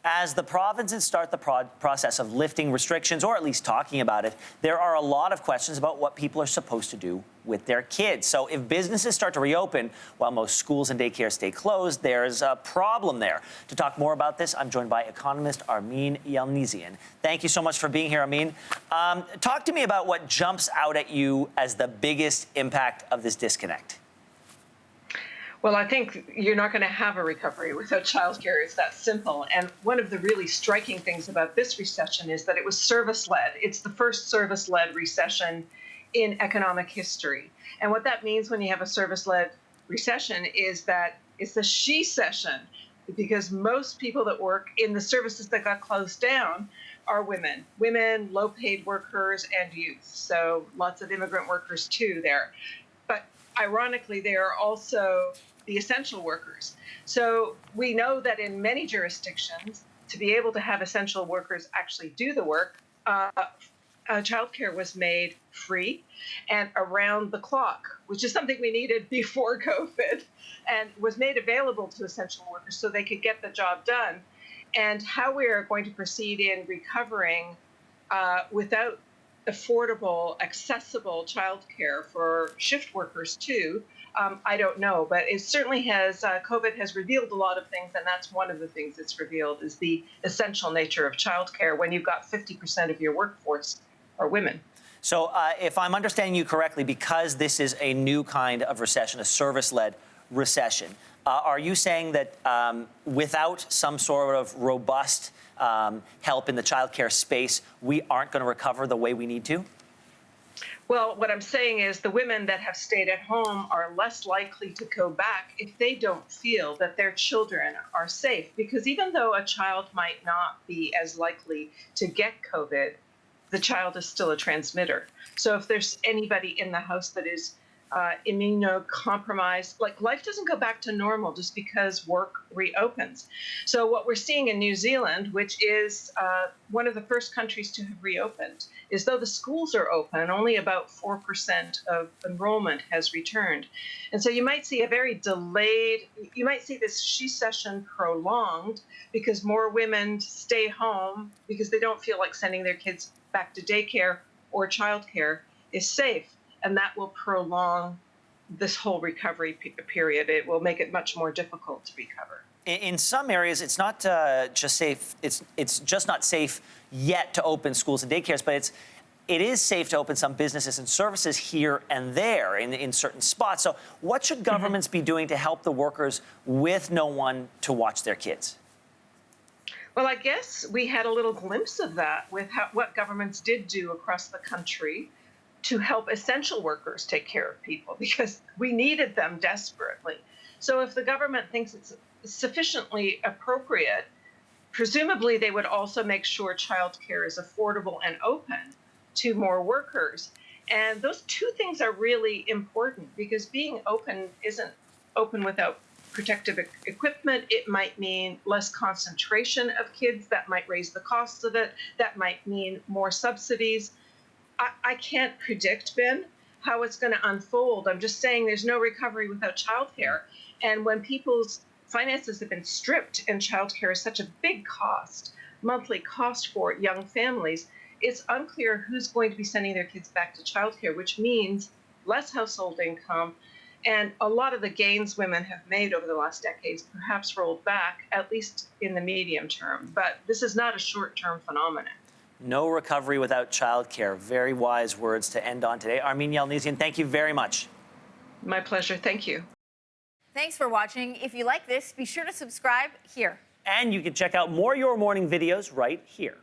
As the provinces start the process of lifting restrictions, or at least talking about it, there are a lot of questions about what people are supposed to do with their kids. So if businesses start to reopen while most schools and daycare stay closed, there's a problem there. To talk more about this, I'm joined by economist Armine Yalnizyan. Thank you so much for being here, Armine. Talk to me about what jumps out at you as the biggest impact of this disconnect. Well, I think you're not going to have a recovery without childcare. It's that simple. And one of the really striking things about this recession is that it was service-led. It's the first service-led recession in economic history. And what that means when you have a service-led recession is that it's a she-session, because most people that work in the services that got closed down are women, low-paid workers, and youth. So lots of immigrant workers, too, there. But ironically, they are also the essential workers. So we know that in many jurisdictions, to be able to have essential workers actually do the work, childcare was made free and around the clock, which is something we needed before COVID, and was made available to essential workers so they could get the job done. And how we are going to proceed in recovering without affordable, accessible childcare for shift workers too, I don't know, but it certainly has, COVID has revealed a lot of things, and that's one of the things it's revealed is the essential nature of childcare when you've got 50% of your workforce are women. So if I'm understanding you correctly, because this is a new kind of recession, a service-led recession, are you saying that without some sort of robust help in the childcare space, we aren't going to recover the way we need to? Well, what I'm saying is the women that have stayed at home are less likely to go back if they don't feel that their children are safe. Because even though a child might not be as likely to get COVID, the child is still a transmitter. So if there's anybody in the house that is immunocompromised, like life doesn't go back to normal just because work reopens. So what we're seeing in New Zealand, which is one of the first countries to have reopened, is though the schools are open, only about 4% of enrollment has returned. And so you might see a very delayed, you might see this she-session prolonged because more women stay home because they don't feel like sending their kids back to daycare or childcare is safe. And that will prolong this whole recovery period. It will make it much more difficult to recover. In some areas, it's not just safe. It's just not safe yet to open schools and daycares, but it is safe to open some businesses and services here and there in certain spots. So what should governments be doing to help the workers with no one to watch their kids? Well, I guess we had a little glimpse of that with what governments did do across the country to help essential workers take care of people, because we needed them desperately. So if the government thinks it's sufficiently appropriate, presumably they would also make sure childcare is affordable and open to more workers. And those two things are really important, because being open isn't open without protective equipment. It might mean less concentration of kids. That might raise the cost of it. That might mean more subsidies. I can't predict, Ben, how it's going to unfold. I'm just saying there's no recovery without childcare. And when people's finances have been stripped and childcare is such a big cost, monthly cost for young families, it's unclear who's going to be sending their kids back to childcare, which means less household income. And a lot of the gains women have made over the last decades perhaps rolled back, at least in the medium term. But this is not a short-term phenomenon. No recovery without childcare. Very wise words to end on today. Armine Yalnizyan, thank you very much. My pleasure. Thank you. Thanks for watching. If you like this, be sure to subscribe here. And you can check out more Your Morning videos right here.